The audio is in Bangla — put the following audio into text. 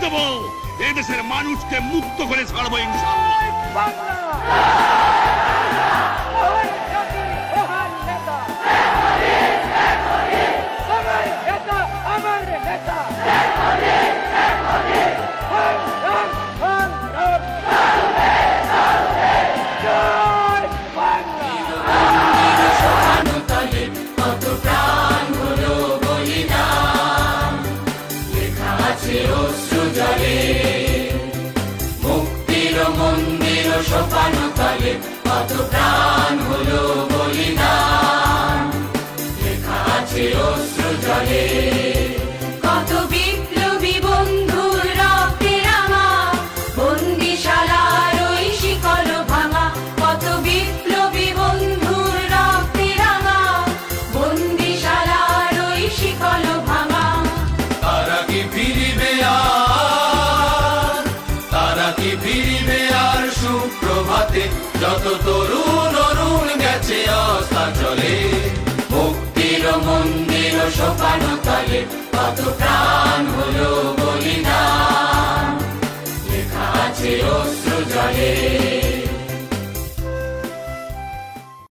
দেবো, এদেশের মানুষকে মুক্ত করে ছাড়বো ইনশাআল্লাহ। মুক্তির মন্দির সোপান তলে কত প্রাণ হলো বলিদান, লেখা আছে অশ্রু জলে। কত বিপ্লবী বন্ধুর রক্তে রাঙা, বন্দিশালার ওই শিকল ভাঙা। কত বিপ্লবী বন্ধুর রক্তে রাঙা, বন্দিশালার ওই শিকল ভাঙা। তারা কি ফিরিবে আর, তারা কি ফিরিবে আর সুপ্রভাতে, যত তরুণ অরুণ গেছে অস্তাচলে। মুক্তির মন্দির সোপান তলে কত প্রাণ হলো বলিদান।